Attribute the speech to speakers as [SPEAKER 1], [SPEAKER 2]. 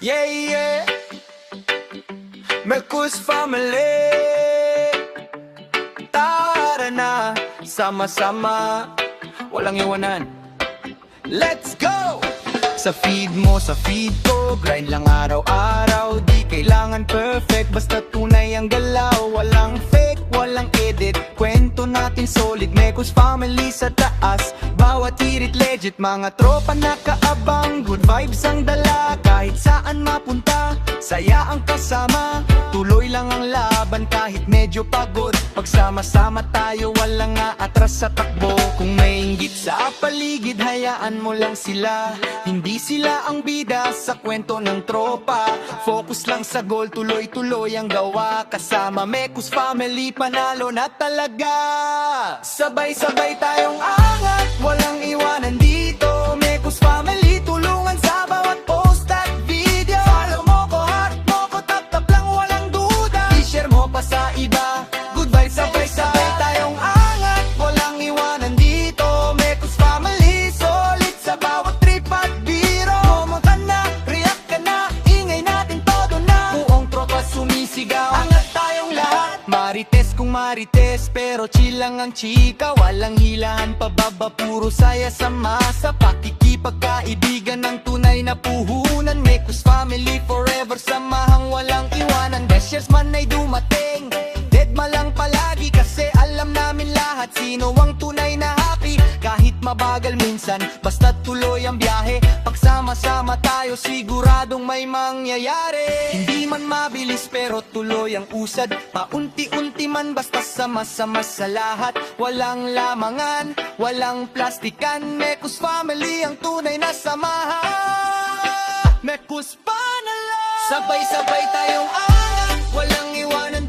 [SPEAKER 1] Yeah, yeah. Mercus family. Tara na, sama-sama, walang iwanan. Let's go! Sa feed mo, sa feed ko, grind lang araw-araw. Di kailangan perfect, basta tunay ang galaw. Walang fake, walang edit, kwento natin solid. Mercus family sa taas, bawat hirit legit. Mga tropa nakaabang, good vibes ang dala. Kahit saan mapunta, saya ang kasama. Tuloy lang ang laban kahit medyo pagod. Pagsama-sama tayo, walang aatras sa takbo. Kung may inggit sa paligid, hayaan mo lang sila. Hindi sila ang bida sa kwento ng tropa. Focus lang sa goal, tuloy-tuloy ang gawa. Kasama Mercus family, panalo na talaga. Sabay-sabay tayong angat, walang iwanan dito. Mercus family, tulungan sa bawat post at video. Follow mo ko, heart mo ko, tap-tap lang walang duda. I-share mo pa sa iba, good vibes, sabay-sabay tayong angat, walang iwanan dito. Mercus family, solid sa bawat trip at biro. Comment ka na, react ka na, ingay natin todo na. Buong tropa sumisigaw, angat tayong lahat. Marites kung marites, pero chill lang ang chika. Walang hilahan pababa, puro saya sa masa. Pakikipagkaibigan ng tunay na puhunan. Mercus family forever, samahang walang iwanan. Best years man ay dumating, deadma lang palagi. Kasi alam namin lahat sino ang tunay na happy. Kahit mabagal minsan, basta tuloy ang biyahe. Pagsama-sama tayo, siguradong may mangyayari. Hindi man mabilis pero tuloy ang usad. Paunti-unti man basta sama-sama sa lahat. Walang lamangan, walang plastikan. Mercus family ang tunay na samahan. Mercus panalo, sabay-sabay tayong angat, walang iwanan